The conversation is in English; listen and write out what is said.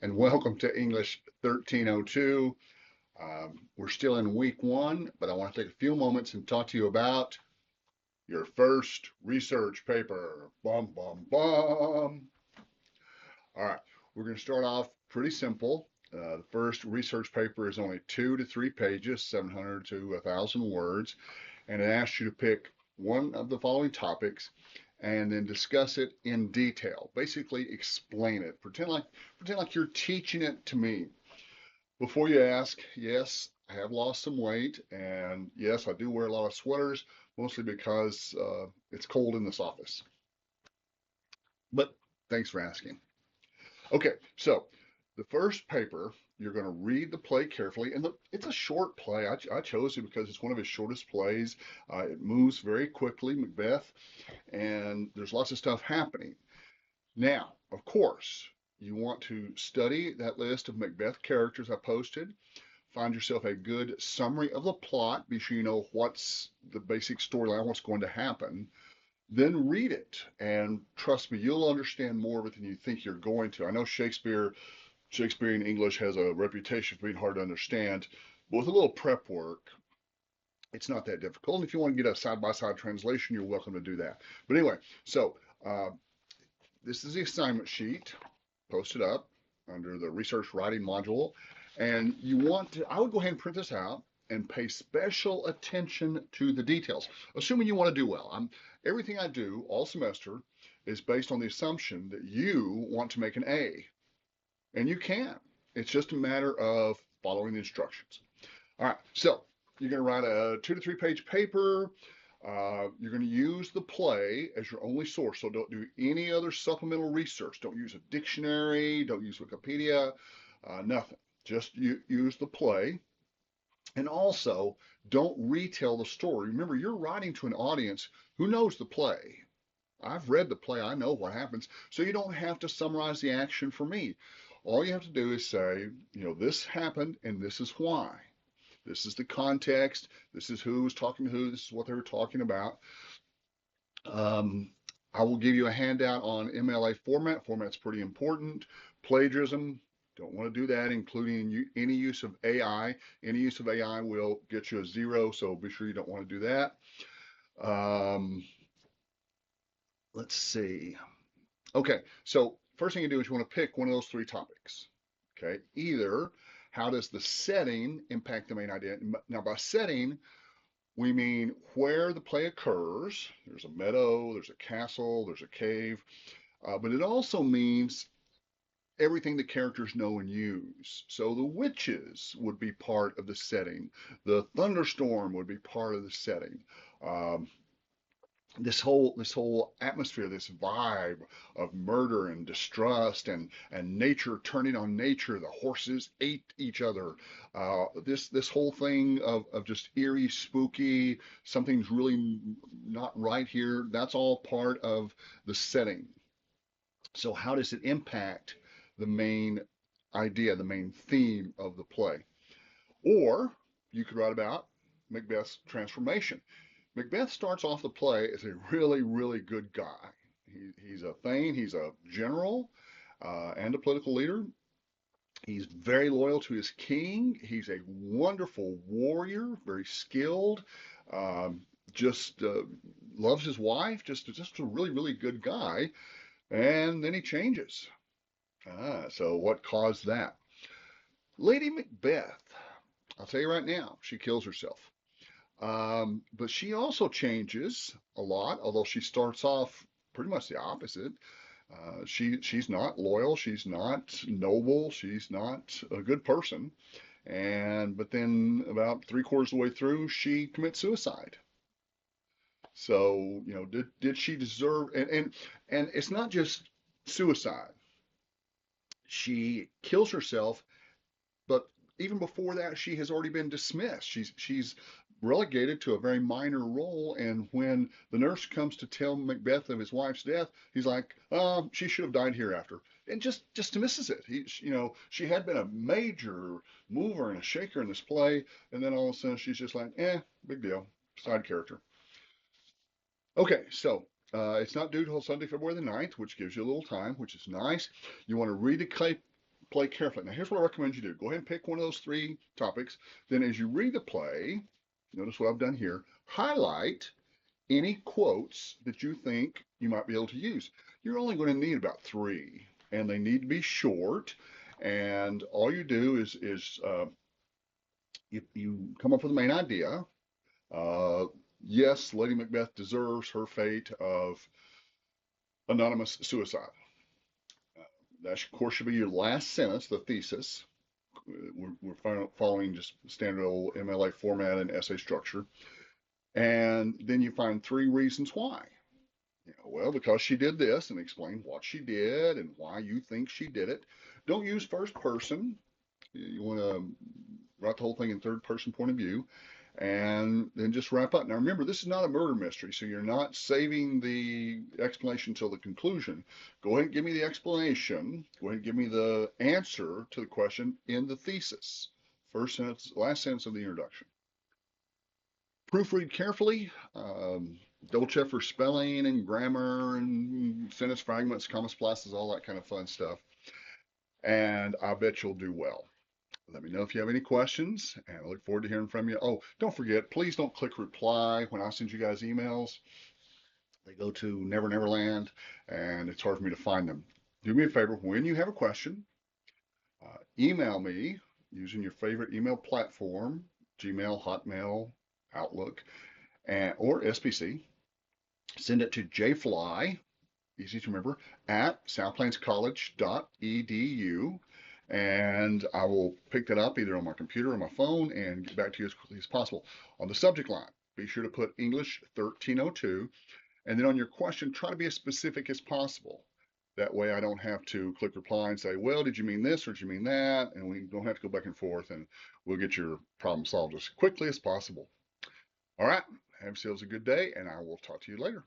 And welcome to English 1302. We're still in week one, but I want to take a few moments and talk to you about your first research paper. Bum, bum, bum. All right, we're going to start off pretty simple. The first research paper is only 2 to 3 pages, 700 to 1,000 words, and it asks you to pick one of the following topics and then discuss it in detail. Basically, explain it. Pretend like you're teaching it to me. Before you ask, yes, I have lost some weight, and yes, I do wear a lot of sweaters, mostly because it's cold in this office. But thanks for asking. Okay, so the first paper, you're going to read the play carefully, and it's a short play. I chose it because it's one of his shortest plays. It moves very quickly, Macbeth, and there's lots of stuff happening. Now, of course, you want to study that list of Macbeth characters I posted. Find yourself a good summary of the plot. Be sure you know what's the basic storyline, what's going to happen. Then read it, and trust me, you'll understand more of it than you think you're going to. I know Shakespearean English has a reputation for being hard to understand, but with a little prep work, it's not that difficult. And if you want to get a side-by-side translation, you're welcome to do that. But anyway, so this is the assignment sheet posted up under the research writing module. And you want to, I would go ahead and print this out and pay special attention to the details, assuming you want to do well. Everything I do all semester is based on the assumption that you want to make an A, and you can. It's just a matter of following the instructions. All right, so you're going to write a 2 to 3 page paper. You're going to use the play as your only source, so don't do any other supplemental research. Don't use a dictionary, don't use Wikipedia, nothing. Just use the play. And also, don't retell the story. Remember, you're writing to an audience who knows the play. I've read the play, I know what happens, so you don't have to summarize the action for me. All you have to do is say, this happened and this is why. This is the context. This is who was talking to who. This is what they were talking about. Um, I will give you a handout on MLA format. Format's pretty important. Plagiarism, don't want to do that, including any use of AI. Any use of AI will get you a 0, so be sure you don't want to do that. Let's see. Okay, so first thing you do is you want to pick one of those 3 topics. Okay, either how does the setting impact the main idea? Now, by setting, we mean where the play occurs. There's a meadow, there's a castle, there's a cave, but it also means everything the characters know and use. So the witches would be part of the setting. The thunderstorm would be part of the setting. Um, this whole atmosphere, this vibe of murder and distrust and nature turning on nature. The horses ate each other. This whole thing of just eerie, spooky. Something's really not right here. That's all part of the setting. So how does it impact the main idea, the main theme of the play? Or you could write about Macbeth's transformation. Macbeth starts off the play as a really, really good guy. He's a Thane, he's a general, and a political leader. He's very loyal to his king. He's a wonderful warrior, very skilled, um, just loves his wife, just a really, really good guy. And then he changes. So what caused that? Lady Macbeth, I'll tell you right now, she kills herself. But she also changes a lot, although she starts off pretty much the opposite. She's not loyal, she's not noble, she's not a good person. But then about 3/4 of the way through, she commits suicide. So, did she deserve, and it's not just suicide. She kills herself, but even before that, she has already been dismissed. She's relegated to a very minor role. And when the nurse comes to tell Macbeth of his wife's death, he's like, she should have died hereafter, and just dismisses it. She had been a major mover and a shaker in this play, and then all of a sudden she's just like, big deal, side character. Okay, so it's not due till Sunday, February the 9th, which gives you a little time, which is nice. You want to read the play carefully. Now, here's what I recommend you do. Go ahead and pick one of those three topics. Then as you read the play, notice what I've done here, highlight any quotes that you think you might be able to use. You're only going to need about three, and they need to be short. And all you do is you come up with the main idea. Uh, yes, Lady Macbeth deserves her fate of anonymous suicide. That, of course, should be your last sentence, the thesis. We're following just standard old MLA format and essay structure. And then you find three reasons why. Well, because she did this, and explain what she did and why you think she did it. Don't use first person. You want to write the whole thing in third person point of view, and then just wrap up. Now, remember, this is not a murder mystery, so you're not saving the explanation till the conclusion. Go ahead and give me the explanation. Go ahead and give me the answer to the question in the thesis. First sentence, last sentence of the introduction. Proofread carefully. Double check for spelling and grammar and sentence fragments, comma splices, all that kind of fun stuff. And I bet you'll do well. Let me know if you have any questions, and I look forward to hearing from you. Oh, don't forget, please don't click reply when I send you guys emails. They go to Never Never Land, and it's hard for me to find them. Do me a favor, when you have a question, email me using your favorite email platform, Gmail, Hotmail, Outlook, or SPC. Send it to jfly, easy to remember, at southplainscollege.edu. And I will pick that up either on my computer or my phone and get back to you as quickly as possible. On the subject line, be sure to put English 1302. And then on your question, try to be as specific as possible. That way I don't have to click reply and say, well, did you mean this or did you mean that? And we don't have to go back and forth, and we'll get your problem solved as quickly as possible. All right. Have yourselves a good day, and I will talk to you later.